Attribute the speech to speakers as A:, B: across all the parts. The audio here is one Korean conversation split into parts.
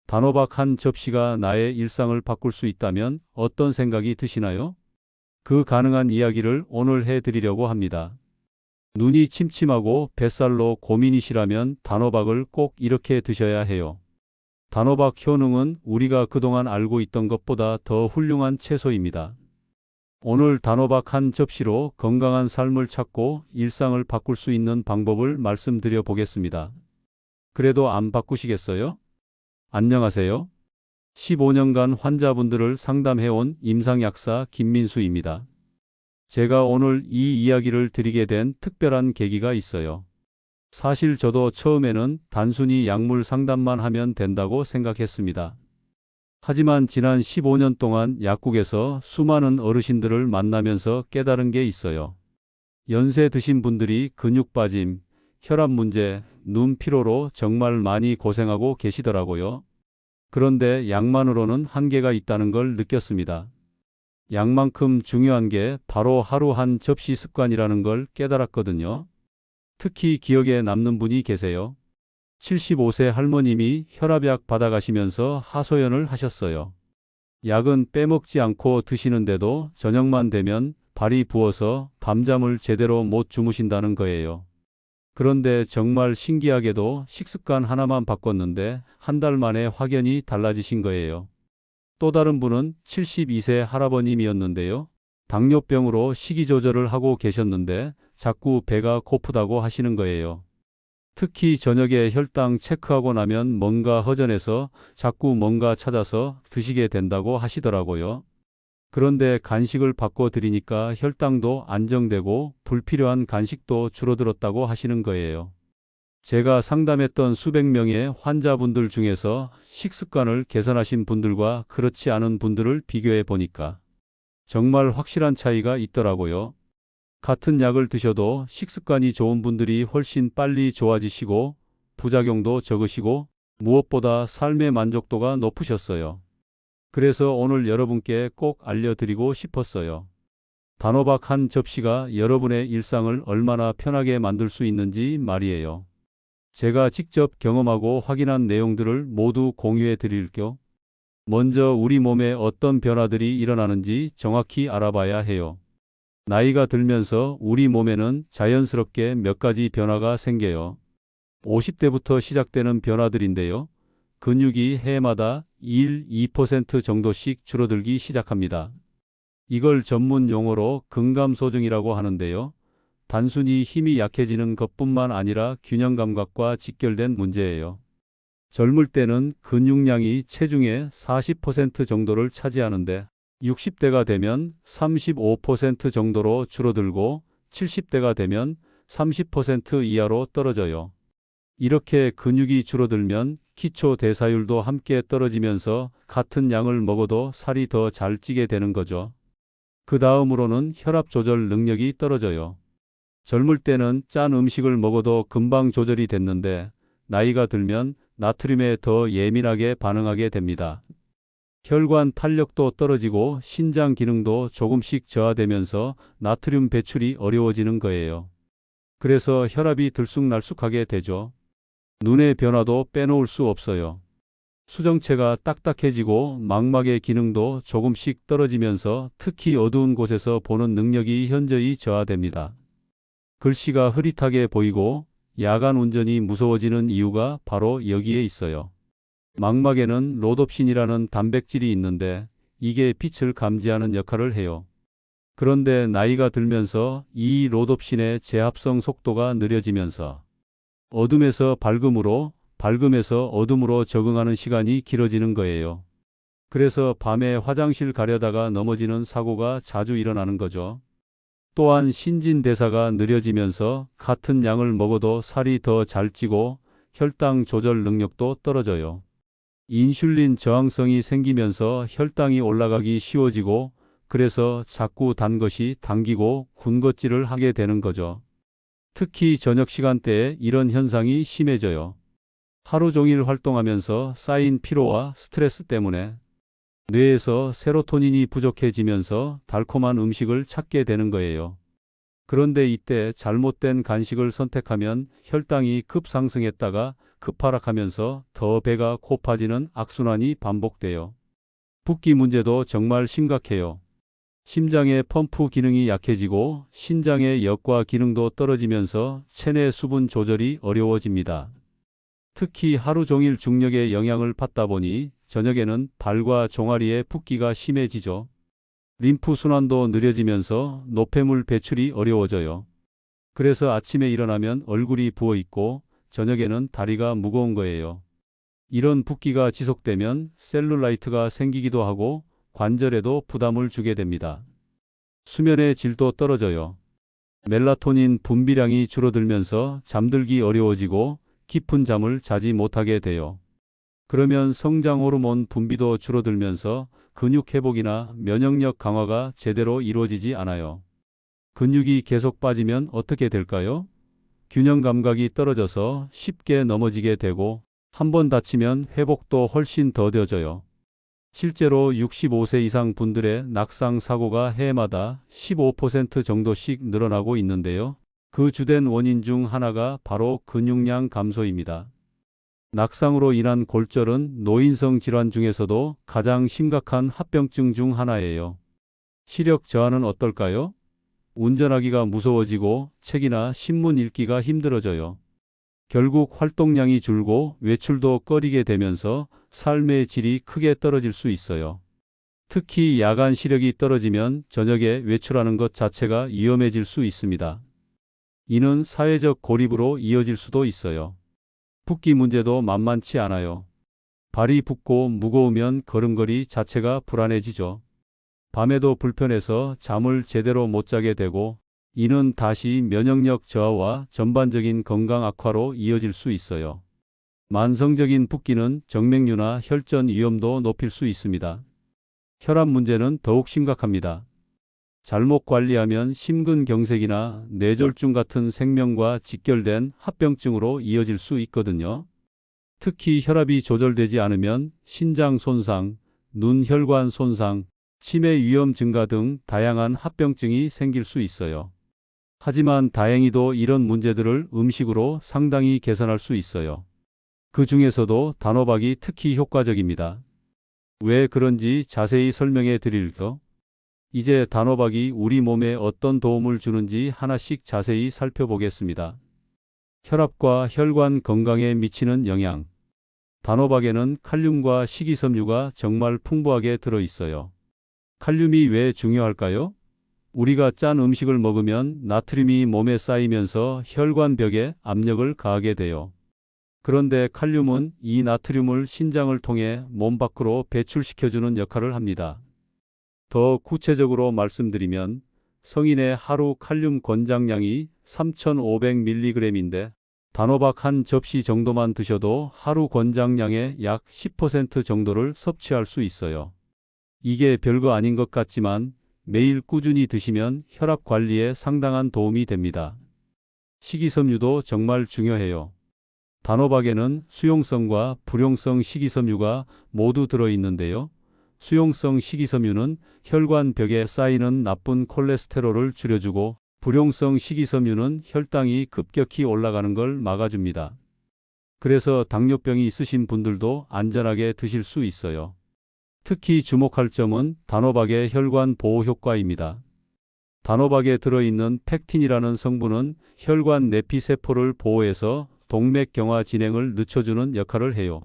A: 단호박 한 접시가 나의 일상을 바꿀 수 있다면 어떤 생각이 드시나요? 그 가능한 이야기를 오늘 해드리려고 합니다. 눈이 침침하고 뱃살로 고민이시라면 단호박을 꼭 이렇게 드셔야 해요. 단호박 효능은 우리가 그동안 알고 있던 것보다 더 훌륭한 채소입니다. 오늘 단호박 한 접시로 건강한 삶을 찾고 일상을 바꿀 수 있는 방법을 말씀드려 보겠습니다. 그래도 안 바꾸시겠어요? 안녕하세요. 15년간 환자분들을 상담해온 임상약사 김민수입니다. 제가 오늘 이 이야기를 드리게 된 특별한 계기가 있어요. 사실 저도 처음에는 단순히 약물 상담만 하면 된다고 생각했습니다. 하지만 지난 15년 동안 약국에서 수많은 어르신들을 만나면서 깨달은 게 있어요. 연세 드신 분들이 근육 빠짐, 혈압 문제, 눈 피로로 정말 많이 고생하고 계시더라고요. 그런데 약만으로는 한계가 있다는 걸 느꼈습니다. 약만큼 중요한 게 바로 하루 한 접시 습관이라는 걸 깨달았거든요. 특히 기억에 남는 분이 계세요. 75세 할머님이 혈압약 받아가시면서 하소연을 하셨어요. 약은 빼먹지 않고 드시는데도 저녁만 되면 발이 부어서 밤잠을 제대로 못 주무신다는 거예요. 그런데 정말 신기하게도 식습관 하나만 바꿨는데 한 달 만에 확연히 달라지신 거예요. 또 다른 분은 72세 할아버님이었는데요. 당뇨병으로 식이 조절을 하고 계셨는데 자꾸 배가 고프다고 하시는 거예요. 특히 저녁에 혈당 체크하고 나면 뭔가 허전해서 자꾸 뭔가 찾아서 드시게 된다고 하시더라고요. 그런데 간식을 바꿔드리니까 혈당도 안정되고 불필요한 간식도 줄어들었다고 하시는 거예요. 제가 상담했던 수백 명의 환자분들 중에서 식습관을 개선하신 분들과 그렇지 않은 분들을 비교해 보니까 정말 확실한 차이가 있더라고요. 같은 약을 드셔도 식습관이 좋은 분들이 훨씬 빨리 좋아지시고 부작용도 적으시고 무엇보다 삶의 만족도가 높으셨어요. 그래서 오늘 여러분께 꼭 알려드리고 싶었어요. 단호박 한 접시가 여러분의 일상을 얼마나 편하게 만들 수 있는지 말이에요. 제가 직접 경험하고 확인한 내용들을 모두 공유해 드릴게요. 먼저 우리 몸에 어떤 변화들이 일어나는지 정확히 알아봐야 해요. 나이가 들면서 우리 몸에는 자연스럽게 몇 가지 변화가 생겨요. 50대부터 시작되는 변화들인데요. 근육이 해마다 1, 2% 정도씩 줄어들기 시작합니다. 이걸 전문 용어로 근감소증이라고 하는데요. 단순히 힘이 약해지는 것뿐만 아니라 균형 감각과 직결된 문제예요. 젊을 때는 근육량이 체중의 40% 정도를 차지하는데 60대가 되면 35% 정도로 줄어들고 70대가 되면 30% 이하로 떨어져요. 이렇게 근육이 줄어들면 기초 대사율도 함께 떨어지면서 같은 양을 먹어도 살이 더 잘 찌게 되는 거죠. 그 다음으로는 혈압 조절 능력이 떨어져요. 젊을 때는 짠 음식을 먹어도 금방 조절이 됐는데 나이가 들면 나트륨에 더 예민하게 반응하게 됩니다. 혈관 탄력도 떨어지고 신장 기능도 조금씩 저하되면서 나트륨 배출이 어려워지는 거예요. 그래서 혈압이 들쑥날쑥하게 되죠. 눈의 변화도 빼놓을 수 없어요. 수정체가 딱딱해지고 망막의 기능도 조금씩 떨어지면서 특히 어두운 곳에서 보는 능력이 현저히 저하됩니다. 글씨가 흐릿하게 보이고 야간 운전이 무서워지는 이유가 바로 여기에 있어요. 망막에는 로놉신이라는 단백질이 있는데 이게 빛을 감지하는 역할을 해요. 그런데 나이가 들면서 이 로놉신의 재합성 속도가 느려지면서 어둠에서 밝음으로, 밝음에서 어둠으로 적응하는 시간이 길어지는 거예요. 그래서 밤에 화장실 가려다가 넘어지는 사고가 자주 일어나는 거죠. 또한 신진대사가 느려지면서 같은 양을 먹어도 살이 더 잘 찌고 혈당 조절 능력도 떨어져요. 인슐린 저항성이 생기면서 혈당이 올라가기 쉬워지고 그래서 자꾸 단 것이 당기고 군것질을 하게 되는 거죠. 특히 저녁 시간대에 이런 현상이 심해져요. 하루 종일 활동하면서 쌓인 피로와 스트레스 때문에 뇌에서 세로토닌이 부족해지면서 달콤한 음식을 찾게 되는 거예요. 그런데 이때 잘못된 간식을 선택하면 혈당이 급상승했다가 급하락하면서 더 배가 고파지는 악순환이 반복돼요. 붓기 문제도 정말 심각해요. 심장의 펌프 기능이 약해지고 신장의 역과 기능도 떨어지면서 체내 수분 조절이 어려워집니다. 특히 하루 종일 중력의 영향을 받다 보니 저녁에는 발과 종아리에 붓기가 심해지죠. 림프 순환도 느려지면서 노폐물 배출이 어려워져요. 그래서 아침에 일어나면 얼굴이 부어 있고 저녁에는 다리가 무거운 거예요. 이런 붓기가 지속되면 셀룰라이트가 생기기도 하고 관절에도 부담을 주게 됩니다. 수면의 질도 떨어져요. 멜라토닌 분비량이 줄어들면서 잠들기 어려워지고 깊은 잠을 자지 못하게 돼요. 그러면 성장 호르몬 분비도 줄어들면서 근육 회복이나 면역력 강화가 제대로 이루어지지 않아요. 근육이 계속 빠지면 어떻게 될까요? 균형 감각이 떨어져서 쉽게 넘어지게 되고 한 번 다치면 회복도 훨씬 더뎌져요. 실제로 65세 이상 분들의 낙상 사고가 해마다 15% 정도씩 늘어나고 있는데요. 그 주된 원인 중 하나가 바로 근육량 감소입니다. 낙상으로 인한 골절은 노인성 질환 중에서도 가장 심각한 합병증 중 하나예요. 시력 저하는 어떨까요? 운전하기가 무서워지고 책이나 신문 읽기가 힘들어져요. 결국 활동량이 줄고 외출도 꺼리게 되면서 삶의 질이 크게 떨어질 수 있어요. 특히 야간 시력이 떨어지면 저녁에 외출하는 것 자체가 위험해질 수 있습니다. 이는 사회적 고립으로 이어질 수도 있어요. 붓기 문제도 만만치 않아요. 발이 붓고 무거우면 걸음걸이 자체가 불안해지죠. 밤에도 불편해서 잠을 제대로 못 자게 되고 이는 다시 면역력 저하와 전반적인 건강 악화로 이어질 수 있어요. 만성적인 붓기는 정맥류나 혈전 위험도 높일 수 있습니다. 혈압 문제는 더욱 심각합니다. 잘못 관리하면 심근경색이나 뇌졸중 같은 생명과 직결된 합병증으로 이어질 수 있거든요. 특히 혈압이 조절되지 않으면 신장 손상, 눈 혈관 손상, 치매 위험 증가 등 다양한 합병증이 생길 수 있어요. 하지만 다행히도 이런 문제들을 음식으로 상당히 개선할 수 있어요. 그 중에서도 단호박이 특히 효과적입니다. 왜 그런지 자세히 설명해 드릴게요. 이제 단호박이 우리 몸에 어떤 도움을 주는지 하나씩 자세히 살펴보겠습니다. 혈압과 혈관 건강에 미치는 영향. 단호박에는 칼륨과 식이섬유가 정말 풍부하게 들어 있어요. 칼륨이 왜 중요할까요? 우리가 짠 음식을 먹으면 나트륨이 몸에 쌓이면서 혈관벽에 압력을 가하게 돼요. 그런데 칼륨은 이 나트륨을 신장을 통해 몸 밖으로 배출시켜주는 역할을 합니다. 더 구체적으로 말씀드리면 성인의 하루 칼륨 권장량이 3,500mg인데 단호박 한 접시 정도만 드셔도 하루 권장량의 약 10% 정도를 섭취할 수 있어요. 이게 별거 아닌 것 같지만 매일 꾸준히 드시면 혈압 관리에 상당한 도움이 됩니다. 식이섬유도 정말 중요해요. 단호박에는 수용성과 불용성 식이섬유가 모두 들어있는데요. 수용성 식이섬유는 혈관 벽에 쌓이는 나쁜 콜레스테롤을 줄여주고 불용성 식이섬유는 혈당이 급격히 올라가는 걸 막아줍니다. 그래서 당뇨병이 있으신 분들도 안전하게 드실 수 있어요. 특히 주목할 점은 단호박의 혈관 보호 효과입니다. 단호박에 들어있는 펙틴이라는 성분은 혈관 내피세포를 보호해서 동맥경화 진행을 늦춰주는 역할을 해요.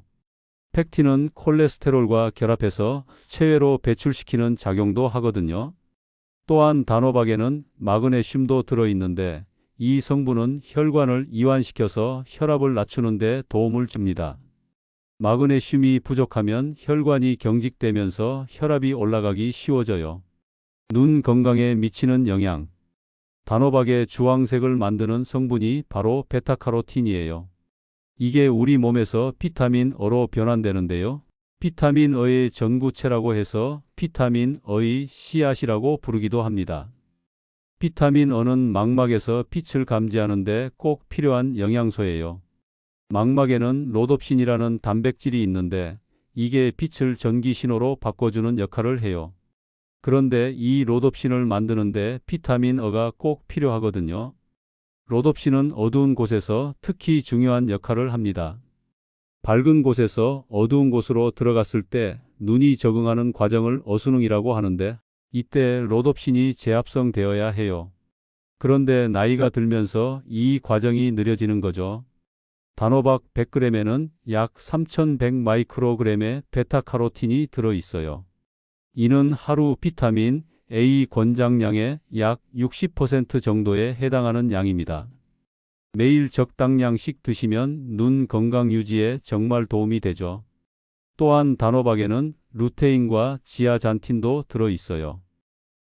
A: 펙틴은 콜레스테롤과 결합해서 체외로 배출시키는 작용도 하거든요. 또한 단호박에는 마그네슘도 들어있는데 이 성분은 혈관을 이완시켜서 혈압을 낮추는 데 도움을 줍니다. 마그네슘이 부족하면 혈관이 경직되면서 혈압이 올라가기 쉬워져요. 눈 건강에 미치는 영향. 단호박의 주황색을 만드는 성분이 바로 베타카로틴이에요. 이게 우리 몸에서 비타민 어로 변환되는데요. 비타민 어의 전구체라고 해서 비타민 어의 씨앗이라고 부르기도 합니다. 비타민 어는 망막에서 빛을 감지하는데 꼭 필요한 영양소예요. 망막에는 로놉신이라는 단백질이 있는데 이게 빛을 전기 신호로 바꿔주는 역할을 해요. 그런데 이 로놉신을 만드는데 비타민 E가 꼭 필요하거든요. 로놉신은 어두운 곳에서 특히 중요한 역할을 합니다. 밝은 곳에서 어두운 곳으로 들어갔을 때 눈이 적응하는 과정을 어수능이라고 하는데 이때 로놉신이 재합성되어야 해요. 그런데 나이가 들면서 이 과정이 느려지는 거죠. 단호박 100g에는 약 3100 마이크로그램의 베타카로틴이 들어있어요. 이는 하루 비타민 A 권장량의 약 60% 정도에 해당하는 양입니다. 매일 적당량씩 드시면 눈 건강 유지에 정말 도움이 되죠. 또한 단호박에는 루테인과 지아잔틴도 들어있어요.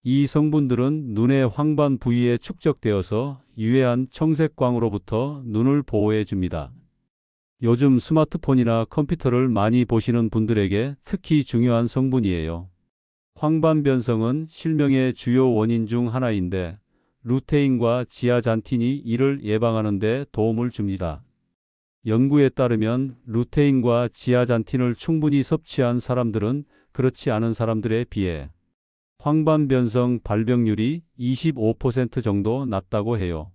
A: 이 성분들은 눈의 황반 부위에 축적되어서 유해한 청색광으로부터 눈을 보호해 줍니다. 요즘 스마트폰이나 컴퓨터를 많이 보시는 분들에게 특히 중요한 성분이에요. 황반 변성은 실명의 주요 원인 중 하나인데 루테인과 지아잔틴이 이를 예방하는 데 도움을 줍니다. 연구에 따르면 루테인과 지아잔틴을 충분히 섭취한 사람들은 그렇지 않은 사람들에 비해 황반 변성 발병률이 25% 정도 낮다고 해요.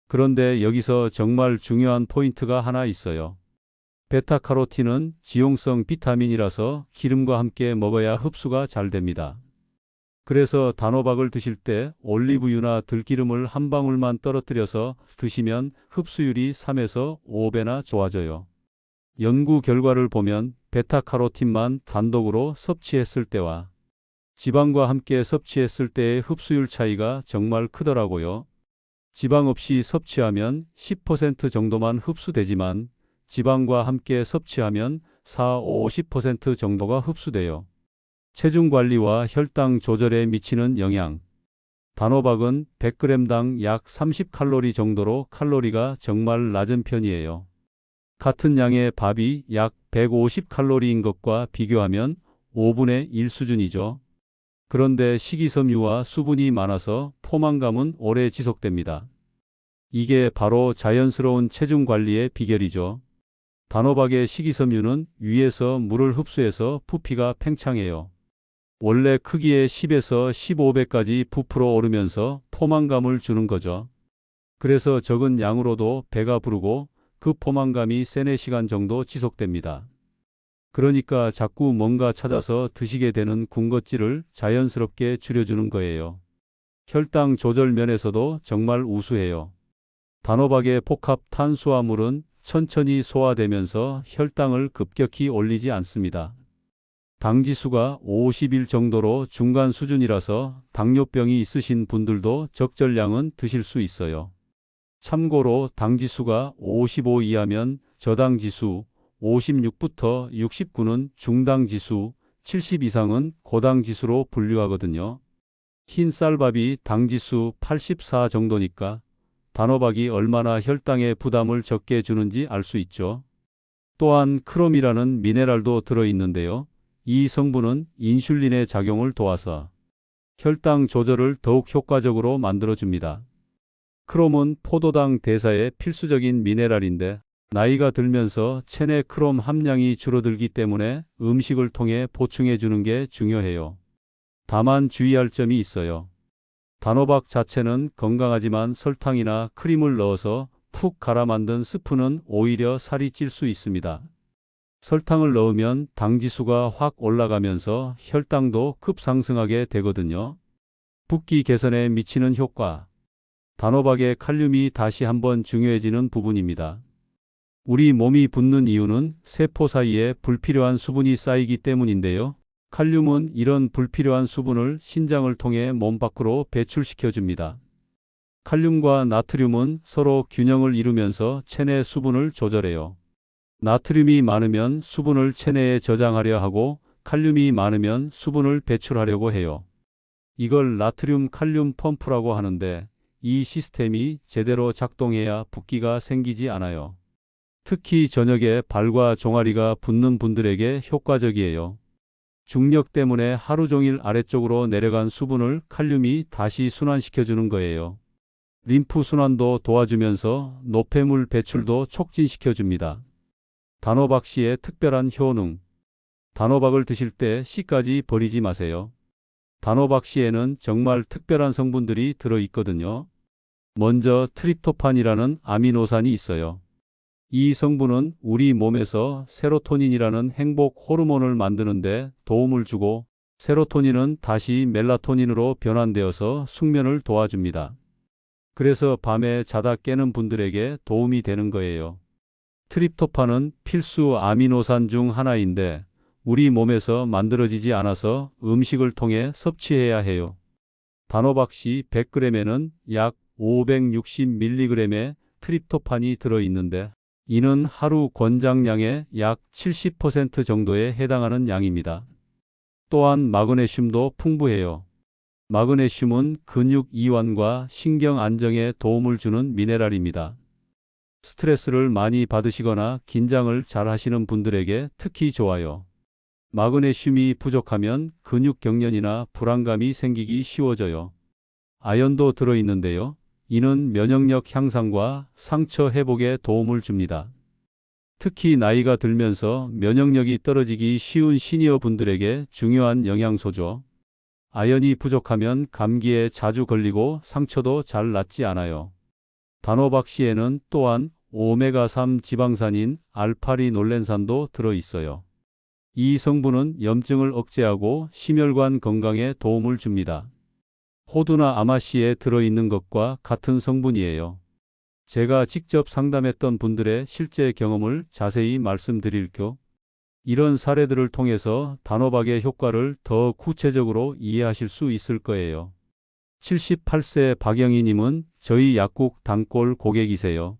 A: 그런데 여기서 정말 중요한 포인트가 하나 있어요. 베타카로틴은 지용성 비타민이라서 기름과 함께 먹어야 흡수가 잘 됩니다. 그래서 단호박을 드실 때 올리브유나 들기름을 한 방울만 떨어뜨려서 드시면 흡수율이 3에서 5배나 좋아져요. 연구 결과를 보면 베타카로틴만 단독으로 섭취했을 때와 지방과 함께 섭취했을 때의 흡수율 차이가 정말 크더라고요. 지방 없이 섭취하면 10% 정도만 흡수되지만 지방과 함께 섭취하면 4, 50% 정도가 흡수돼요. 체중 관리와 혈당 조절에 미치는 영향. 단호박은 100g당 약 30칼로리 정도로 칼로리가 정말 낮은 편이에요. 같은 양의 밥이 약 150칼로리인 것과 비교하면 5분의 1 수준이죠. 그런데 식이섬유와 수분이 많아서 포만감은 오래 지속됩니다. 이게 바로 자연스러운 체중 관리의 비결이죠. 단호박의 식이섬유는 위에서 물을 흡수해서 부피가 팽창해요. 원래 크기의 10에서 15배까지 부풀어 오르면서 포만감을 주는 거죠. 그래서 적은 양으로도 배가 부르고 그 포만감이 3-4시간 정도 지속됩니다. 그러니까 자꾸 뭔가 찾아서 드시게 되는 군것질을 자연스럽게 줄여주는 거예요. 혈당 조절 면에서도 정말 우수해요. 단호박의 복합 탄수화물은 천천히 소화되면서 혈당을 급격히 올리지 않습니다. 당지수가 50일 정도로 중간 수준이라서 당뇨병이 있으신 분들도 적절량은 드실 수 있어요. 참고로 당지수가 55 이하면 저당지수, 56부터 69는 중당지수, 70 이상은 고당지수로 분류하거든요. 흰 쌀밥이 당지수 84 정도니까 단호박이 얼마나 혈당에 부담을 적게 주는지 알 수 있죠. 또한 크롬이라는 미네랄도 들어있는데요. 이 성분은 인슐린의 작용을 도와서 혈당 조절을 더욱 효과적으로 만들어줍니다. 크롬은 포도당 대사에 필수적인 미네랄인데 나이가 들면서 체내 크롬 함량이 줄어들기 때문에 음식을 통해 보충해 주는 게 중요해요. 다만 주의할 점이 있어요. 단호박 자체는 건강하지만 설탕이나 크림을 넣어서 푹 갈아 만든 스프는 오히려 살이 찔 수 있습니다. 설탕을 넣으면 당지수가 확 올라가면서 혈당도 급상승하게 되거든요. 붓기 개선에 미치는 효과. 단호박의 칼륨이 다시 한번 중요해지는 부분입니다. 우리 몸이 붓는 이유는 세포 사이에 불필요한 수분이 쌓이기 때문인데요. 칼륨은 이런 불필요한 수분을 신장을 통해 몸 밖으로 배출시켜 줍니다. 칼륨과 나트륨은 서로 균형을 이루면서 체내 수분을 조절해요. 나트륨이 많으면 수분을 체내에 저장하려 하고 칼륨이 많으면 수분을 배출하려고 해요. 이걸 나트륨 칼륨 펌프라고 하는데 이 시스템이 제대로 작동해야 붓기가 생기지 않아요. 특히 저녁에 발과 종아리가 붓는 분들에게 효과적이에요. 중력 때문에 하루 종일 아래쪽으로 내려간 수분을 칼륨이 다시 순환시켜주는 거예요. 림프 순환도 도와주면서 노폐물 배출도 촉진시켜줍니다. 단호박씨의 특별한 효능. 단호박을 드실 때 씨까지 버리지 마세요. 단호박씨에는 정말 특별한 성분들이 들어있거든요. 먼저 트립토판이라는 아미노산이 있어요. 이 성분은 우리 몸에서 세로토닌이라는 행복 호르몬을 만드는데 도움을 주고, 세로토닌은 다시 멜라토닌으로 변환되어서 숙면을 도와줍니다. 그래서 밤에 자다 깨는 분들에게 도움이 되는 거예요. 트립토판은 필수 아미노산 중 하나인데 우리 몸에서 만들어지지 않아서 음식을 통해 섭취해야 해요. 단호박씨 100g에는 약 560mg의 트립토판이 들어있는데 이는 하루 권장량의 약 70% 정도에 해당하는 양입니다. 또한 마그네슘도 풍부해요. 마그네슘은 근육 이완과 신경 안정에 도움을 주는 미네랄입니다. 스트레스를 많이 받으시거나 긴장을 잘 하시는 분들에게 특히 좋아요. 마그네슘이 부족하면 근육 경련이나 불안감이 생기기 쉬워져요. 아연도 들어있는데요. 이는 면역력 향상과 상처 회복에 도움을 줍니다. 특히 나이가 들면서 면역력이 떨어지기 쉬운 시니어 분들에게 중요한 영양소죠. 아연이 부족하면 감기에 자주 걸리고 상처도 잘 낫지 않아요. 단호박씨에는 또한 오메가3 지방산인 알파리놀렌산도 들어있어요. 이 성분은 염증을 억제하고 심혈관 건강에 도움을 줍니다. 호두나 아마씨에 들어있는 것과 같은 성분이에요. 제가 직접 상담했던 분들의 실제 경험을 자세히 말씀드릴게요. 이런 사례들을 통해서 단호박의 효과를 더 구체적으로 이해하실 수 있을 거예요. 78세 박영희님은 저희 약국 단골 고객이세요.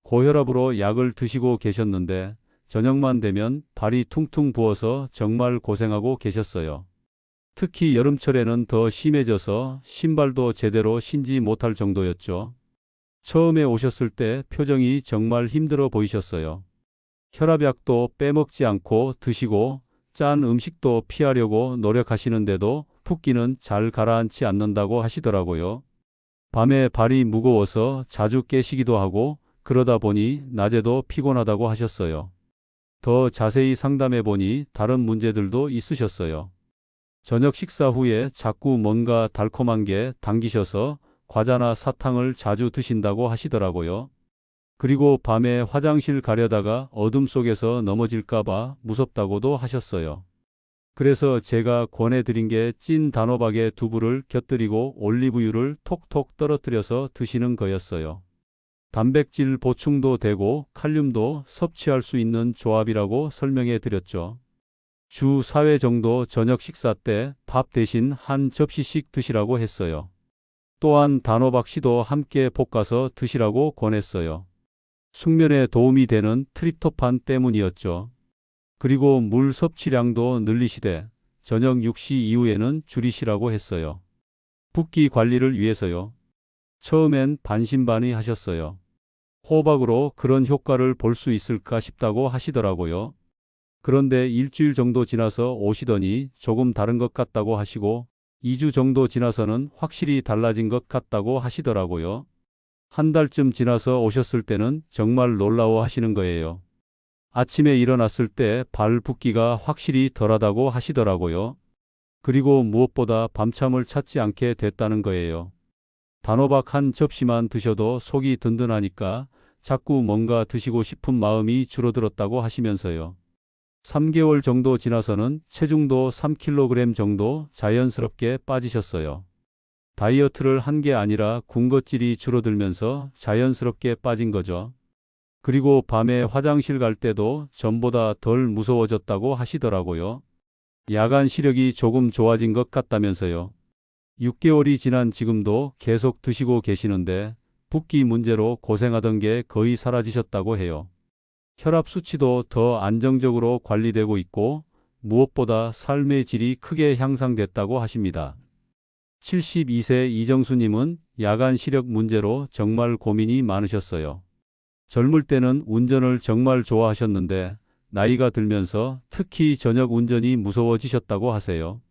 A: 고혈압으로 약을 드시고 계셨는데 저녁만 되면 발이 퉁퉁 부어서 정말 고생하고 계셨어요. 특히 여름철에는 더 심해져서 신발도 제대로 신지 못할 정도였죠. 처음에 오셨을 때 표정이 정말 힘들어 보이셨어요. 혈압약도 빼먹지 않고 드시고 짠 음식도 피하려고 노력하시는데도 붓기는 잘 가라앉지 않는다고 하시더라고요. 밤에 발이 무거워서 자주 깨시기도 하고 그러다 보니 낮에도 피곤하다고 하셨어요. 더 자세히 상담해 보니 다른 문제들도 있으셨어요. 저녁 식사 후에 자꾸 뭔가 달콤한 게 당기셔서 과자나 사탕을 자주 드신다고 하시더라고요. 그리고 밤에 화장실 가려다가 어둠 속에서 넘어질까봐 무섭다고도 하셨어요. 그래서 제가 권해드린 게 찐 단호박에 두부를 곁들이고 올리브유를 톡톡 떨어뜨려서 드시는 거였어요. 단백질 보충도 되고 칼륨도 섭취할 수 있는 조합이라고 설명해 드렸죠. 주 4회 정도 저녁 식사 때 밥 대신 한 접시씩 드시라고 했어요. 또한 단호박씨도 함께 볶아서 드시라고 권했어요. 숙면에 도움이 되는 트립토판 때문이었죠. 그리고 물 섭취량도 늘리시되 저녁 6시 이후에는 줄이시라고 했어요. 붓기 관리를 위해서요. 처음엔 반신반의하셨어요. 호박으로 그런 효과를 볼 수 있을까 싶다고 하시더라고요. 그런데 일주일 정도 지나서 오시더니 조금 다른 것 같다고 하시고 2주 정도 지나서는 확실히 달라진 것 같다고 하시더라고요. 한 달쯤 지나서 오셨을 때는 정말 놀라워 하시는 거예요. 아침에 일어났을 때 발 붓기가 확실히 덜하다고 하시더라고요. 그리고 무엇보다 밤참을 찾지 않게 됐다는 거예요. 단호박 한 접시만 드셔도 속이 든든하니까 자꾸 뭔가 드시고 싶은 마음이 줄어들었다고 하시면서요. 3개월 정도 지나서는 체중도 3kg 정도 자연스럽게 빠지셨어요. 다이어트를 한 게 아니라 군것질이 줄어들면서 자연스럽게 빠진 거죠. 그리고 밤에 화장실 갈 때도 전보다 덜 무서워졌다고 하시더라고요. 야간 시력이 조금 좋아진 것 같다면서요. 6개월이 지난 지금도 계속 드시고 계시는데 붓기 문제로 고생하던 게 거의 사라지셨다고 해요. 혈압 수치도 더 안정적으로 관리되고 있고 무엇보다 삶의 질이 크게 향상됐다고 하십니다. 72세 이정수님은 야간 시력 문제로 정말 고민이 많으셨어요. 젊을 때는 운전을 정말 좋아하셨는데 나이가 들면서 특히 저녁 운전이 무서워지셨다고 하세요.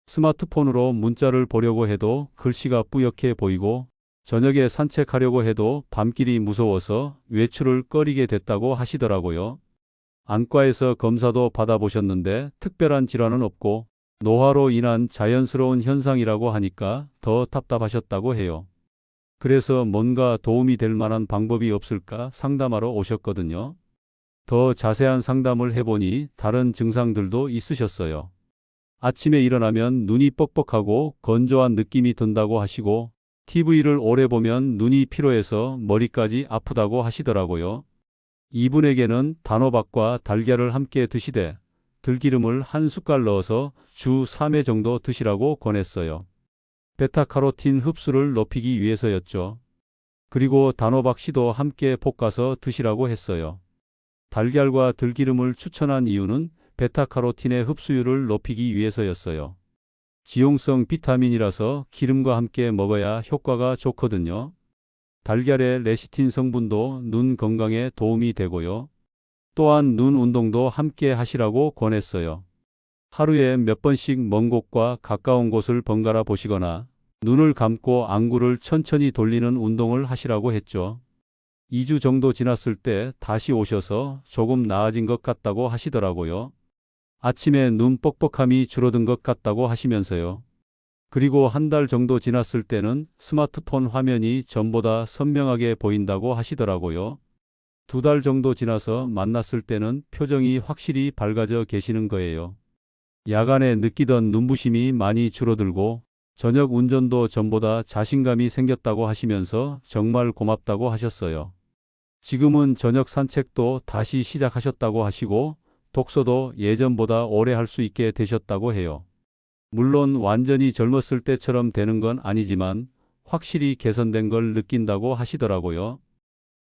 A: 스마트폰으로 문자를 보려고 해도 글씨가 뿌옇게 보이고 저녁에 산책하려고 해도 밤길이 무서워서 외출을 꺼리게 됐다고 하시더라고요. 안과에서 검사도 받아보셨는데 특별한 질환은 없고 노화로 인한 자연스러운 현상이라고 하니까 더 답답하셨다고 해요. 그래서 뭔가 도움이 될 만한 방법이 없을까 상담하러 오셨거든요. 더 자세한 상담을 해보니 다른 증상들도 있으셨어요. 아침에 일어나면 눈이 뻑뻑하고 건조한 느낌이 든다고 하시고, TV를 오래 보면 눈이 피로해서 머리까지 아프다고 하시더라고요. 이분에게는 단호박과 달걀을 함께 드시되 들기름을 한 숟갈 넣어서 주 3회 정도 드시라고 권했어요. 베타카로틴 흡수를 높이기 위해서였죠. 그리고 단호박 씨도 함께 볶아서 드시라고 했어요. 달걀과 들기름을 추천한 이유는 베타카로틴의 흡수율을 높이기 위해서였어요. 지용성 비타민이라서 기름과 함께 먹어야 효과가 좋거든요. 달걀의 레시틴 성분도 눈 건강에 도움이 되고요. 또한 눈 운동도 함께 하시라고 권했어요. 하루에 몇 번씩 먼 곳과 가까운 곳을 번갈아 보시거나 눈을 감고 안구를 천천히 돌리는 운동을 하시라고 했죠. 2주 정도 지났을 때 다시 오셔서 조금 나아진 것 같다고 하시더라고요. 아침에 눈 뻑뻑함이 줄어든 것 같다고 하시면서요. 그리고 한 달 정도 지났을 때는 스마트폰 화면이 전보다 선명하게 보인다고 하시더라고요. 2달 정도 지나서 만났을 때는 표정이 확실히 밝아져 계시는 거예요. 야간에 느끼던 눈부심이 많이 줄어들고 저녁 운전도 전보다 자신감이 생겼다고 하시면서 정말 고맙다고 하셨어요. 지금은 저녁 산책도 다시 시작하셨다고 하시고 독서도 예전보다 오래 할 수 있게 되셨다고 해요. 물론 완전히 젊었을 때처럼 되는 건 아니지만 확실히 개선된 걸 느낀다고 하시더라고요.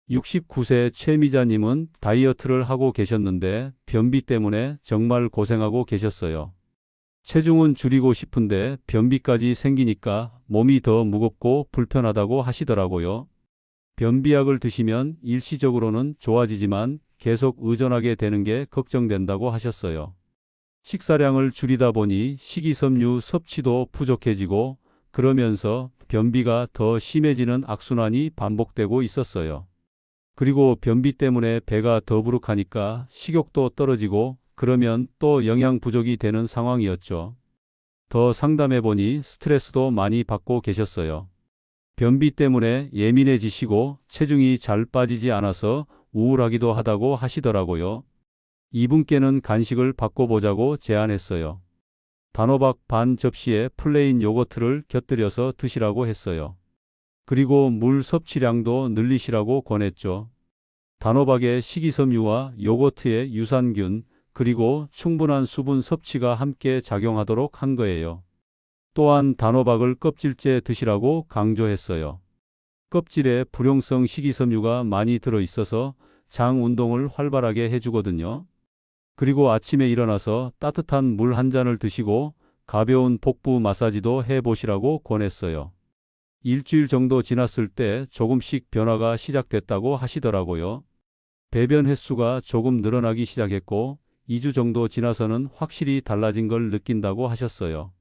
A: 69세 최미자님은 다이어트를 하고 계셨는데 변비 때문에 정말 고생하고 계셨어요. 체중은 줄이고 싶은데 변비까지 생기니까 몸이 더 무겁고 불편하다고 하시더라고요. 변비약을 드시면 일시적으로는 좋아지지만 계속 의존하게 되는 게 걱정된다고 하셨어요. 식사량을 줄이다 보니 식이섬유 섭취도 부족해지고 그러면서 변비가 더 심해지는 악순환이 반복되고 있었어요. 그리고 변비 때문에 배가 더부룩하니까 식욕도 떨어지고 그러면 또 영양 부족이 되는 상황이었죠. 더 상담해 보니 스트레스도 많이 받고 계셨어요. 변비 때문에 예민해지시고 체중이 잘 빠지지 않아서 우울하기도 하다고 하시더라고요. 이분께는 간식을 바꿔보자고 제안했어요. 단호박 반 접시에 플레인 요거트를 곁들여서 드시라고 했어요. 그리고 물 섭취량도 늘리시라고 권했죠. 단호박의 식이섬유와 요거트의 유산균, 그리고 충분한 수분 섭취가 함께 작용하도록 한 거예요. 또한 단호박을 껍질째 드시라고 강조했어요. 껍질에 불용성 식이섬유가 많이 들어있어서 장 운동을 활발하게 해주거든요. 그리고 아침에 일어나서 따뜻한 물 한 잔을 드시고 가벼운 복부 마사지도 해보시라고 권했어요. 일주일 정도 지났을 때 조금씩 변화가 시작됐다고 하시더라고요. 배변 횟수가 조금 늘어나기 시작했고 2주 정도 지나서는 확실히 달라진 걸 느낀다고 하셨어요.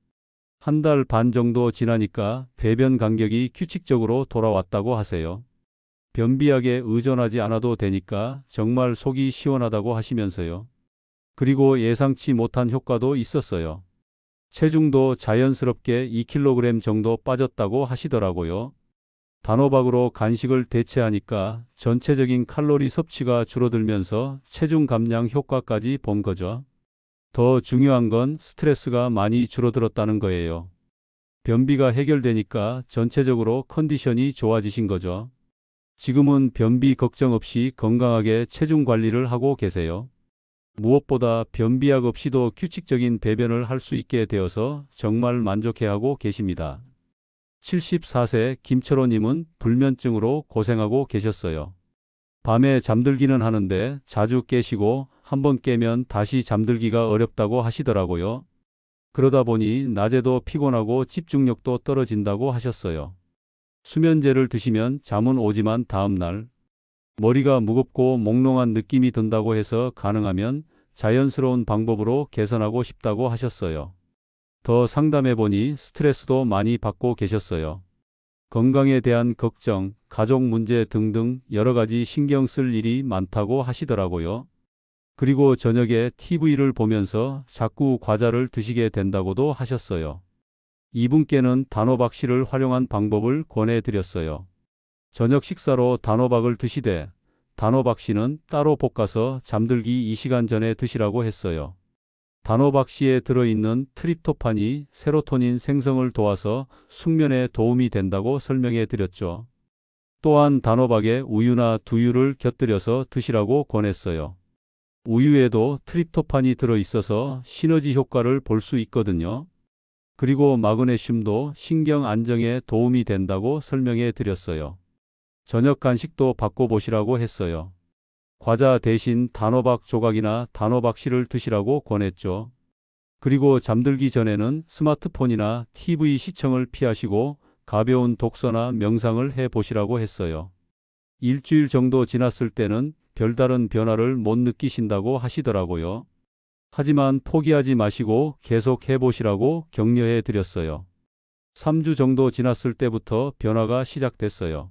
A: 한 달 반 정도 지나니까 배변 간격이 규칙적으로 돌아왔다고 하세요. 변비약에 의존하지 않아도 되니까 정말 속이 시원하다고 하시면서요. 그리고 예상치 못한 효과도 있었어요. 체중도 자연스럽게 2kg 정도 빠졌다고 하시더라고요. 단호박으로 간식을 대체하니까 전체적인 칼로리 섭취가 줄어들면서 체중 감량 효과까지 본 거죠. 더 중요한 건 스트레스가 많이 줄어들었다는 거예요. 변비가 해결되니까 전체적으로 컨디션이 좋아지신 거죠. 지금은 변비 걱정 없이 건강하게 체중 관리를 하고 계세요. 무엇보다 변비약 없이도 규칙적인 배변을 할 수 있게 되어서 정말 만족해하고 계십니다. 74세 김철호님은 불면증으로 고생하고 계셨어요. 밤에 잠들기는 하는데 자주 깨시고 한번 깨면 다시 잠들기가 어렵다고 하시더라고요. 그러다 보니 낮에도 피곤하고 집중력도 떨어진다고 하셨어요. 수면제를 드시면 잠은 오지만 다음날 머리가 무겁고 몽롱한 느낌이 든다고 해서 가능하면 자연스러운 방법으로 개선하고 싶다고 하셨어요. 더 상담해 보니 스트레스도 많이 받고 계셨어요. 건강에 대한 걱정, 가족 문제 등등 여러 가지 신경 쓸 일이 많다고 하시더라고요. 그리고 저녁에 TV를 보면서 자꾸 과자를 드시게 된다고도 하셨어요. 이분께는 단호박씨를 활용한 방법을 권해드렸어요. 저녁 식사로 단호박을 드시되 단호박씨는 따로 볶아서 잠들기 2시간 전에 드시라고 했어요. 단호박씨에 들어있는 트립토판이 세로토닌 생성을 도와서 숙면에 도움이 된다고 설명해 드렸죠. 또한 단호박에 우유나 두유를 곁들여서 드시라고 권했어요. 우유에도 트립토판이 들어있어서 시너지 효과를 볼 수 있거든요. 그리고 마그네슘도 신경 안정에 도움이 된다고 설명해 드렸어요. 저녁 간식도 바꿔보시라고 했어요. 과자 대신 단호박 조각이나 단호박씨를 드시라고 권했죠. 그리고 잠들기 전에는 스마트폰이나 TV 시청을 피하시고 가벼운 독서나 명상을 해 보시라고 했어요. 일주일 정도 지났을 때는 별다른 변화를 못 느끼신다고 하시더라고요. 하지만 포기하지 마시고 계속 해보시라고 격려해 드렸어요. 3주 정도 지났을 때부터 변화가 시작됐어요.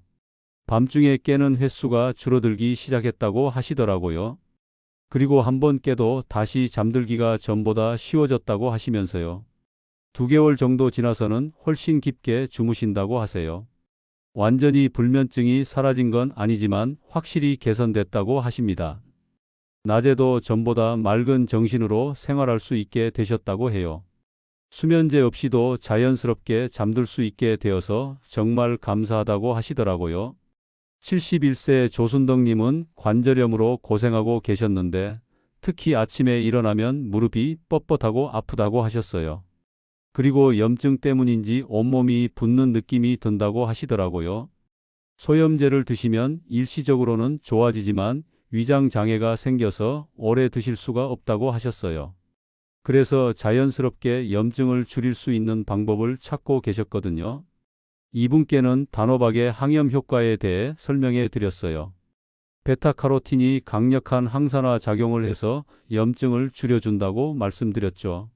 A: 밤중에 깨는 횟수가 줄어들기 시작했다고 하시더라고요. 그리고 한번 깨도 다시 잠들기가 전보다 쉬워졌다고 하시면서요. 2개월 정도 지나서는 훨씬 깊게 주무신다고 하세요. 완전히 불면증이 사라진 건 아니지만 확실히 개선됐다고 하십니다. 낮에도 전보다 맑은 정신으로 생활할 수 있게 되셨다고 해요. 수면제 없이도 자연스럽게 잠들 수 있게 되어서 정말 감사하다고 하시더라고요. 71세 조순덕님은 관절염으로 고생하고 계셨는데 특히 아침에 일어나면 무릎이 뻣뻣하고 아프다고 하셨어요. 그리고 염증 때문인지 온몸이 붓는 느낌이 든다고 하시더라고요. 소염제를 드시면 일시적으로는 좋아지지만 위장 장애가 생겨서 오래 드실 수가 없다고 하셨어요. 그래서 자연스럽게 염증을 줄일 수 있는 방법을 찾고 계셨거든요. 이분께는 단호박의 항염 효과에 대해 설명해 드렸어요. 베타카로틴이 강력한 항산화 작용을 해서 염증을 줄여준다고 말씀드렸죠.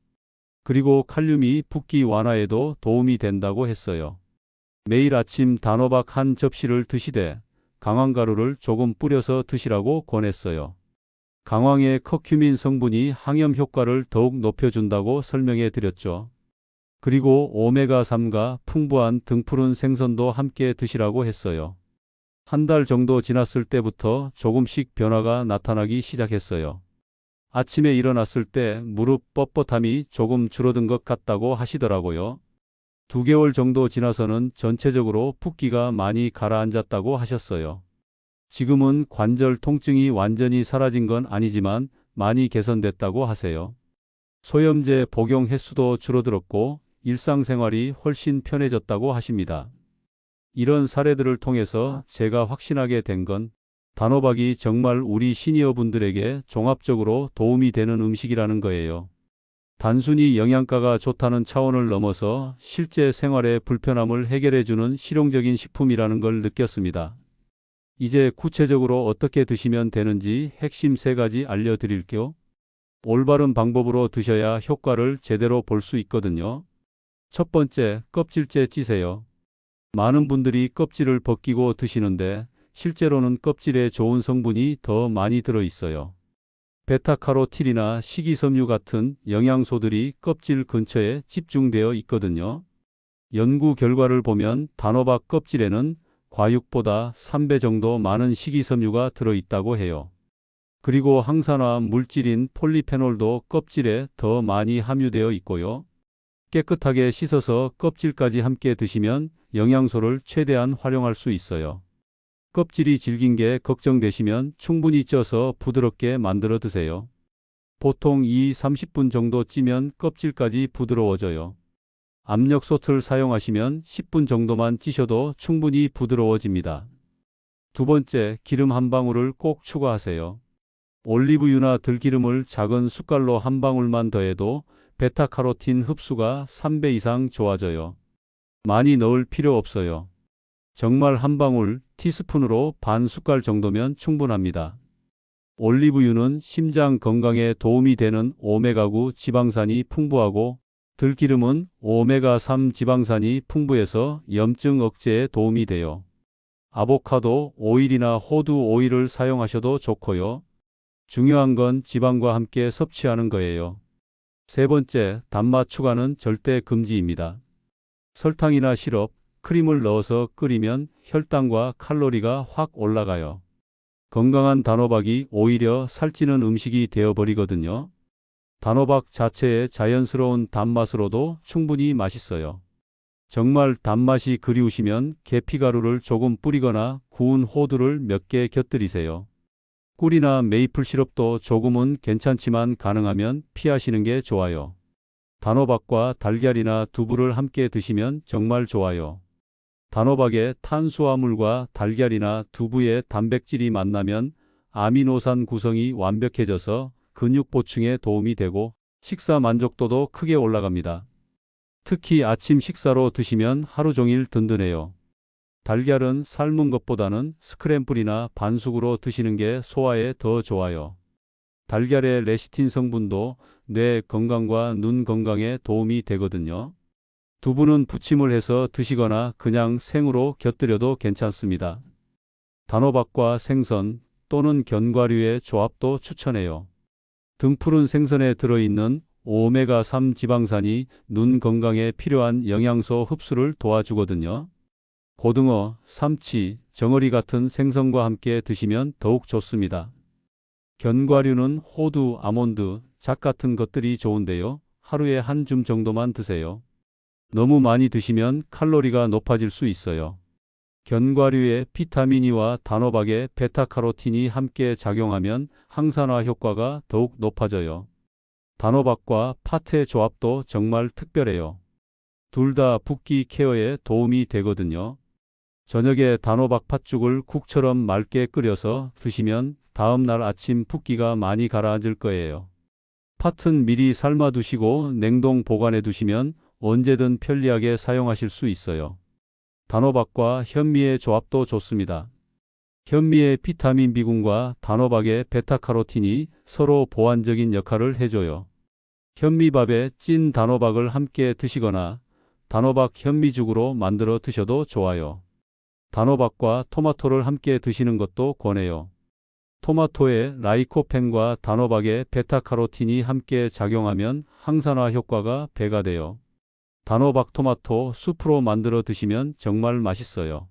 A: 그리고 칼륨이 붓기 완화에도 도움이 된다고 했어요. 매일 아침 단호박 한 접시를 드시되 강황가루를 조금 뿌려서 드시라고 권했어요. 강황의 커큐민 성분이 항염 효과를 더욱 높여준다고 설명해 드렸죠. 그리고 오메가3가 풍부한 등푸른 생선도 함께 드시라고 했어요. 한 달 정도 지났을 때부터 조금씩 변화가 나타나기 시작했어요. 아침에 일어났을 때 무릎 뻣뻣함이 조금 줄어든 것 같다고 하시더라고요. 2개월 정도 지나서는 전체적으로 붓기가 많이 가라앉았다고 하셨어요. 지금은 관절 통증이 완전히 사라진 건 아니지만 많이 개선됐다고 하세요. 소염제 복용 횟수도 줄어들었고 일상생활이 훨씬 편해졌다고 하십니다. 이런 사례들을 통해서 제가 확신하게 된 건 단호박이 정말 우리 시니어분들에게 종합적으로 도움이 되는 음식이라는 거예요. 단순히 영양가가 좋다는 차원을 넘어서 실제 생활의 불편함을 해결해주는 실용적인 식품이라는 걸 느꼈습니다. 이제 구체적으로 어떻게 드시면 되는지 핵심 3가지 알려드릴게요. 올바른 방법으로 드셔야 효과를 제대로 볼 수 있거든요. 첫 번째, 껍질째 찌세요. 많은 분들이 껍질을 벗기고 드시는데 실제로는 껍질에 좋은 성분이 더 많이 들어 있어요. 베타카로틴이나 식이섬유 같은 영양소들이 껍질 근처에 집중되어 있거든요. 연구 결과를 보면 단호박 껍질에는 과육보다 3배 정도 많은 식이섬유가 들어있다고 해요. 그리고 항산화 물질인 폴리페놀도 껍질에 더 많이 함유되어 있고요. 깨끗하게 씻어서 껍질까지 함께 드시면 영양소를 최대한 활용할 수 있어요. 껍질이 질긴 게 걱정되시면 충분히 쪄서 부드럽게 만들어 드세요. 보통 30분 정도 찌면 껍질까지 부드러워져요. 압력솥을 사용하시면 10분 정도만 찌셔도 충분히 부드러워집니다. 두 번째, 기름 한 방울을 꼭 추가하세요. 올리브유나 들기름을 작은 숟갈로 한 방울만 더해도 베타카로틴 흡수가 3배 이상 좋아져요. 많이 넣을 필요 없어요. 정말 한 방울, 티스푼으로 반 숟갈 정도면 충분합니다. 올리브유는 심장 건강에 도움이 되는 오메가9 지방산이 풍부하고 들기름은 오메가3 지방산이 풍부해서 염증 억제에 도움이 돼요. 아보카도 오일이나 호두 오일을 사용하셔도 좋고요. 중요한 건 지방과 함께 섭취하는 거예요. 세 번째, 단맛 추가는 절대 금지입니다. 설탕이나 시럽, 크림을 넣어서 끓이면 혈당과 칼로리가 확 올라가요. 건강한 단호박이 오히려 살찌는 음식이 되어버리거든요. 단호박 자체의 자연스러운 단맛으로도 충분히 맛있어요. 정말 단맛이 그리우시면 계피가루를 조금 뿌리거나 구운 호두를 몇 개 곁들이세요. 꿀이나 메이플 시럽도 조금은 괜찮지만 가능하면 피하시는 게 좋아요. 단호박과 달걀이나 두부를 함께 드시면 정말 좋아요. 단호박의 탄수화물과 달걀이나 두부의 단백질이 만나면 아미노산 구성이 완벽해져서 근육 보충에 도움이 되고 식사 만족도도 크게 올라갑니다. 특히 아침 식사로 드시면 하루 종일 든든해요. 달걀은 삶은 것보다는 스크램블이나 반숙으로 드시는 게 소화에 더 좋아요. 달걀의 레시틴 성분도 뇌 건강과 눈 건강에 도움이 되거든요. 두부는 부침을 해서 드시거나 그냥 생으로 곁들여도 괜찮습니다. 단호박과 생선 또는 견과류의 조합도 추천해요. 등푸른 생선에 들어있는 오메가3 지방산이 눈 건강에 필요한 영양소 흡수를 도와주거든요. 고등어, 삼치, 정어리 같은 생선과 함께 드시면 더욱 좋습니다. 견과류는 호두, 아몬드, 잣 같은 것들이 좋은데요. 하루에 한 줌 정도만 드세요. 너무 많이 드시면 칼로리가 높아질 수 있어요. 견과류의 비타민 E와 단호박의 베타카로틴이 함께 작용하면 항산화 효과가 더욱 높아져요. 단호박과 팥의 조합도 정말 특별해요. 둘 다 붓기 케어에 도움이 되거든요. 저녁에 단호박 팥죽을 국처럼 맑게 끓여서 드시면 다음 날 아침 붓기가 많이 가라앉을 거예요. 팥은 미리 삶아 두시고 냉동 보관해 두시면 언제든 편리하게 사용하실 수 있어요. 단호박과 현미의 조합도 좋습니다. 현미의 비타민 B군과 단호박의 베타카로틴이 서로 보완적인 역할을 해줘요. 현미밥에 찐 단호박을 함께 드시거나 단호박 현미죽으로 만들어 드셔도 좋아요. 단호박과 토마토를 함께 드시는 것도 권해요. 토마토의 라이코펜과 단호박의 베타카로틴이 함께 작용하면 항산화 효과가 배가 돼요. 단호박 토마토 수프로 만들어 드시면 정말 맛있어요.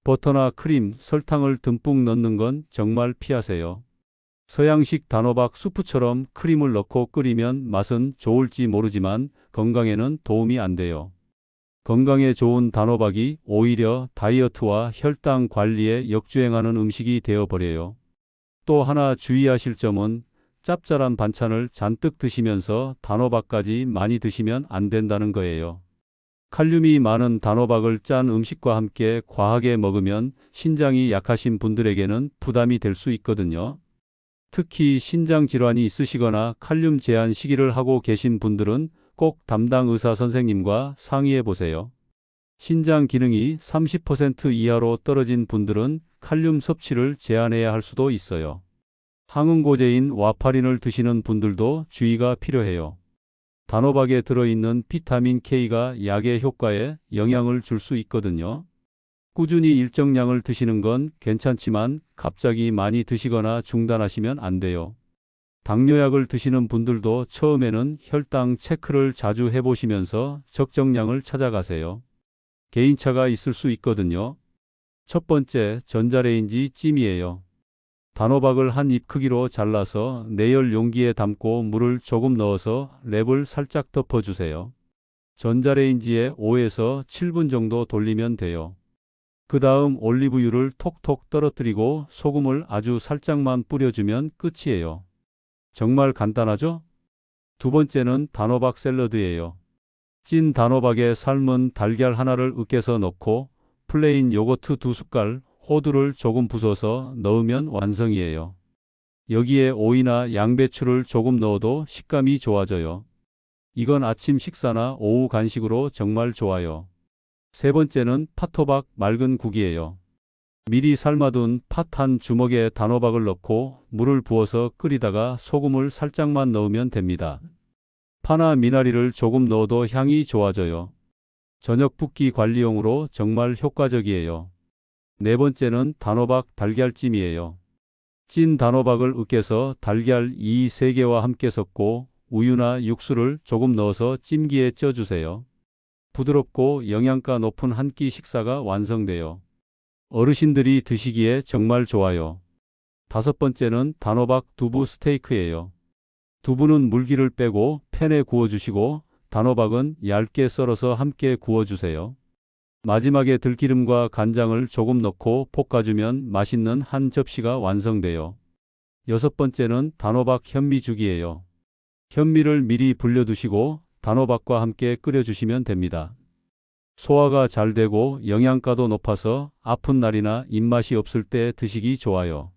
A: 버터나 크림, 설탕을 듬뿍 넣는 건 정말 피하세요. 서양식 단호박 수프처럼 크림을 넣고 끓이면 맛은 좋을지 모르지만 건강에는 도움이 안 돼요. 건강에 좋은 단호박이 오히려 다이어트와 혈당 관리에 역주행하는 음식이 되어버려요. 또 하나 주의하실 점은 짭짤한 반찬을 잔뜩 드시면서 단호박까지 많이 드시면 안 된다는 거예요. 칼륨이 많은 단호박을 짠 음식과 함께 과하게 먹으면 신장이 약하신 분들에게는 부담이 될 수 있거든요. 특히 신장 질환이 있으시거나 칼륨 제한 시기를 하고 계신 분들은 꼭 담당 의사 선생님과 상의해 보세요. 신장 기능이 30% 이하로 떨어진 분들은 칼륨 섭취를 제한해야 할 수도 있어요. 항응고제인 와파린을 드시는 분들도 주의가 필요해요. 단호박에 들어있는 비타민 K가 약의 효과에 영향을 줄 수 있거든요. 꾸준히 일정량을 드시는 건 괜찮지만 갑자기 많이 드시거나 중단하시면 안 돼요. 당뇨약을 드시는 분들도 처음에는 혈당 체크를 자주 해보시면서 적정량을 찾아가세요. 개인차가 있을 수 있거든요. 첫 번째, 전자레인지 찜이에요. 단호박을 한 입 크기로 잘라서 내열 용기에 담고 물을 조금 넣어서 랩을 살짝 덮어주세요. 전자레인지에 5에서 7분 정도 돌리면 돼요. 그 다음 올리브유를 톡톡 떨어뜨리고 소금을 아주 살짝만 뿌려주면 끝이에요. 정말 간단하죠? 두 번째는 단호박 샐러드예요. 찐 단호박에 삶은 달걀 하나를 으깨서 넣고 플레인 요거트 2숟갈, 호두를 조금 부숴서 넣으면 완성이에요. 여기에 오이나 양배추를 조금 넣어도 식감이 좋아져요. 이건 아침 식사나 오후 간식으로 정말 좋아요. 세 번째는 팥호박 맑은 국이에요. 미리 삶아둔 팥 한 주먹에 단호박을 넣고 물을 부어서 끓이다가 소금을 살짝만 넣으면 됩니다. 파나 미나리를 조금 넣어도 향이 좋아져요. 저녁 붓기 관리용으로 정말 효과적이에요. 네 번째는 단호박 달걀찜이에요. 찐 단호박을 으깨서 달걀 이 3개와 함께 섞고 우유나 육수를 조금 넣어서 찜기에 쪄주세요. 부드럽고 영양가 높은 한 끼 식사가 완성돼요. 어르신들이 드시기에 정말 좋아요. 5번째는 단호박 두부 스테이크예요. 두부는 물기를 빼고 팬에 구워주시고 단호박은 얇게 썰어서 함께 구워주세요. 마지막에 들기름과 간장을 조금 넣고 볶아주면 맛있는 한 접시가 완성돼요. 6번째는 단호박 현미죽이에요. 현미를 미리 불려두시고 단호박과 함께 끓여주시면 됩니다. 소화가 잘 되고 영양가도 높아서 아픈 날이나 입맛이 없을 때 드시기 좋아요.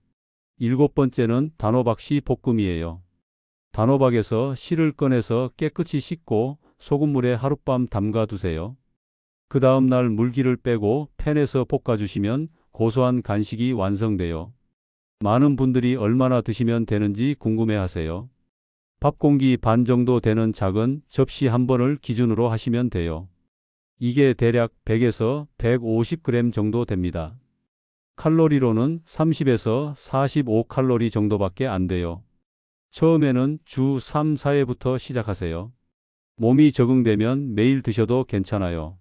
A: 7번째는 단호박씨 볶음이에요. 단호박에서 씨를 꺼내서 깨끗이 씻고 소금물에 하룻밤 담가 두세요. 그 다음 날 물기를 빼고 팬에서 볶아주시면 고소한 간식이 완성돼요. 많은 분들이 얼마나 드시면 되는지 궁금해하세요. 밥 공기 반 정도 되는 작은 접시 한 번을 기준으로 하시면 돼요. 이게 대략 100에서 150g 정도 됩니다. 칼로리로는 30에서 45칼로리 정도밖에 안 돼요. 처음에는 주 3, 4회부터 시작하세요. 몸이 적응되면 매일 드셔도 괜찮아요.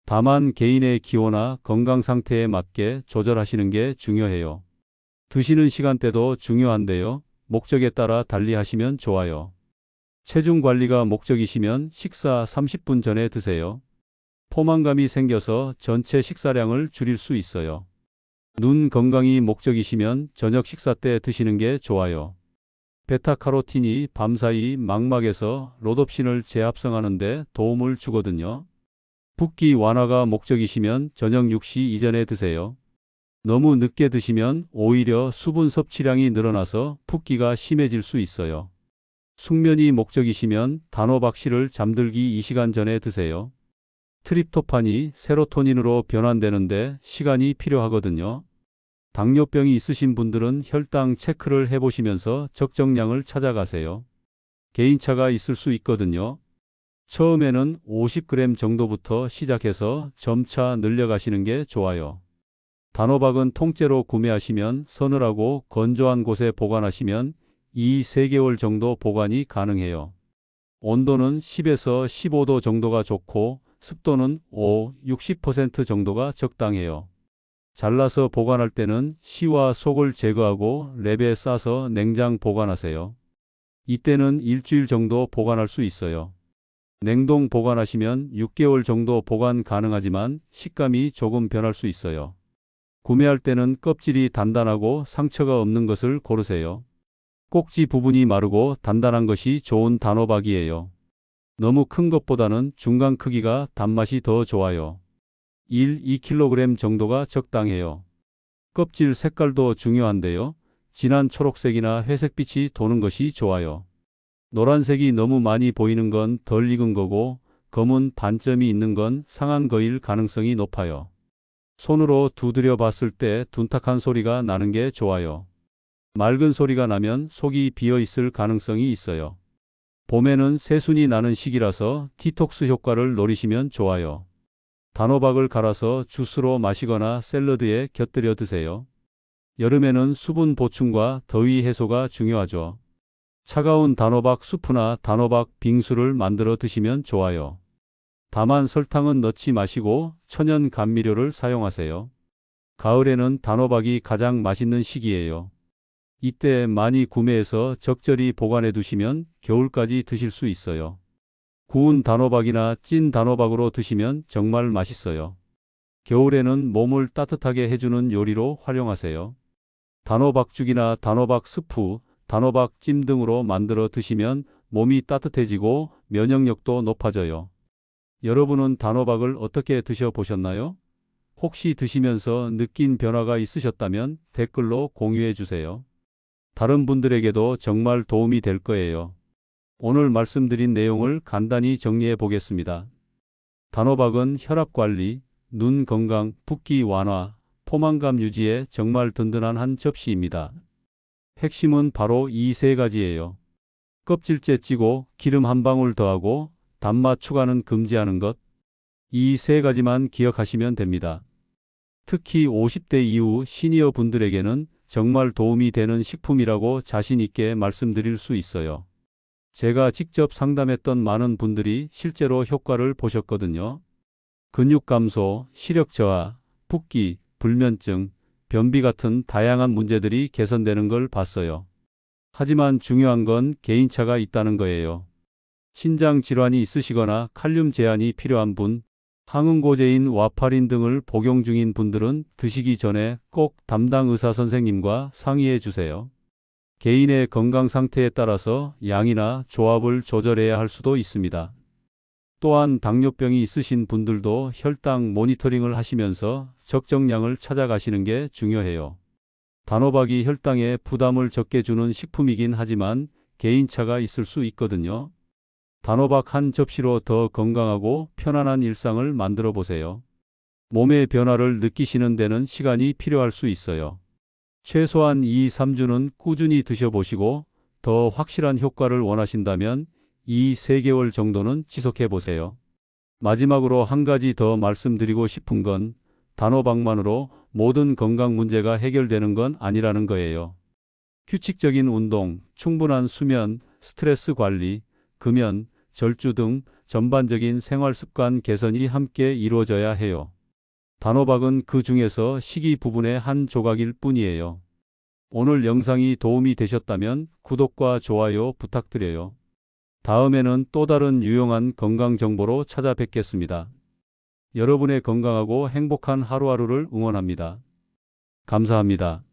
A: 다만 개인의 기호나 건강 상태에 맞게 조절하시는 게 중요해요. 드시는 시간대도 중요한데요. 목적에 따라 달리 하시면 좋아요. 체중 관리가 목적이시면 식사 30분 전에 드세요. 포만감이 생겨서 전체 식사량을 줄일 수 있어요. 눈 건강이 목적이시면 저녁 식사 때 드시는 게 좋아요. 베타카로틴이 밤사이 망막에서 로놉신을 재합성하는 데 도움을 주거든요. 붓기 완화가 목적이시면 저녁 6시 이전에 드세요. 너무 늦게 드시면 오히려 수분 섭취량이 늘어나서 붓기가 심해질 수 있어요. 숙면이 목적이시면 단호박씨를 잠들기 2시간 전에 드세요. 트립토판이 세로토닌으로 변환되는데 시간이 필요하거든요. 당뇨병이 있으신 분들은 혈당 체크를 해보시면서 적정량을 찾아가세요. 개인차가 있을 수 있거든요. 처음에는 50g 정도부터 시작해서 점차 늘려가시는 게 좋아요. 단호박은 통째로 구매하시면 서늘하고 건조한 곳에 보관하시면 2~3개월 정도 보관이 가능해요. 온도는 10에서 15도 정도가 좋고 습도는 5~60% 정도가 적당해요. 잘라서 보관할 때는 씨와 속을 제거하고 랩에 싸서 냉장 보관하세요. 이때는 일주일 정도 보관할 수 있어요. 냉동 보관하시면 6개월 정도 보관 가능하지만 식감이 조금 변할 수 있어요. 구매할 때는 껍질이 단단하고 상처가 없는 것을 고르세요. 꼭지 부분이 마르고 단단한 것이 좋은 단호박이에요. 너무 큰 것보다는 중간 크기가 단맛이 더 좋아요. 1~2kg 정도가 적당해요. 껍질 색깔도 중요한데요. 진한 초록색이나 회색빛이 도는 것이 좋아요. 노란색이 너무 많이 보이는 건 덜 익은 거고 검은 반점이 있는 건 상한 거일 가능성이 높아요. 손으로 두드려 봤을 때 둔탁한 소리가 나는 게 좋아요. 맑은 소리가 나면 속이 비어 있을 가능성이 있어요. 봄에는 새순이 나는 시기라서 디톡스 효과를 노리시면 좋아요. 단호박을 갈아서 주스로 마시거나 샐러드에 곁들여 드세요. 여름에는 수분 보충과 더위 해소가 중요하죠. 차가운 단호박 수프나 단호박 빙수를 만들어 드시면 좋아요. 다만 설탕은 넣지 마시고 천연 감미료를 사용하세요. 가을에는 단호박이 가장 맛있는 시기예요. 이때 많이 구매해서 적절히 보관해 두시면 겨울까지 드실 수 있어요. 구운 단호박이나 찐 단호박으로 드시면 정말 맛있어요. 겨울에는 몸을 따뜻하게 해주는 요리로 활용하세요. 단호박죽이나 단호박 스프, 단호박 찜 등으로 만들어 드시면 몸이 따뜻해지고 면역력도 높아져요. 여러분은 단호박을 어떻게 드셔보셨나요? 혹시 드시면서 느낀 변화가 있으셨다면 댓글로 공유해 주세요. 다른 분들에게도 정말 도움이 될 거예요. 오늘 말씀드린 내용을 간단히 정리해 보겠습니다. 단호박은 혈압 관리, 눈 건강, 붓기 완화, 포만감 유지에 정말 든든한 한 접시입니다. 핵심은 바로 이 세 가지예요. 껍질째 찌고 기름 한 방울 더하고 단맛 추가는 금지하는 것. 이 세 가지만 기억하시면 됩니다. 특히 50대 이후 시니어 분들에게는 정말 도움이 되는 식품이라고 자신 있게 말씀드릴 수 있어요. 제가 직접 상담했던 많은 분들이 실제로 효과를 보셨거든요. 근육 감소, 시력 저하, 붓기, 불면증, 변비 같은 다양한 문제들이 개선되는 걸 봤어요. 하지만 중요한 건 개인차가 있다는 거예요. 신장 질환이 있으시거나 칼륨 제한이 필요한 분, 항응고제인 와파린 등을 복용 중인 분들은 드시기 전에 꼭 담당 의사 선생님과 상의해 주세요. 개인의 건강 상태에 따라서 양이나 조합을 조절해야 할 수도 있습니다. 또한 당뇨병이 있으신 분들도 혈당 모니터링을 하시면서 적정량을 찾아가시는 게 중요해요. 단호박이 혈당에 부담을 적게 주는 식품이긴 하지만 개인차가 있을 수 있거든요. 단호박 한 접시로 더 건강하고 편안한 일상을 만들어 보세요. 몸의 변화를 느끼시는 데는 시간이 필요할 수 있어요. 최소한 2-3주는 꾸준히 드셔보시고 더 확실한 효과를 원하신다면 2-3개월 정도는 지속해 보세요. 마지막으로 한 가지 더 말씀드리고 싶은 건 단호박만으로 모든 건강 문제가 해결되는 건 아니라는 거예요. 규칙적인 운동, 충분한 수면, 스트레스 관리, 금연, 절주 등 전반적인 생활 습관 개선이 함께 이루어져야 해요. 단호박은 그 중에서 식이 부분의 한 조각일 뿐이에요. 오늘 영상이 도움이 되셨다면 구독과 좋아요 부탁드려요. 다음에는 또 다른 유용한 건강 정보로 찾아뵙겠습니다. 여러분의 건강하고 행복한 하루하루를 응원합니다. 감사합니다.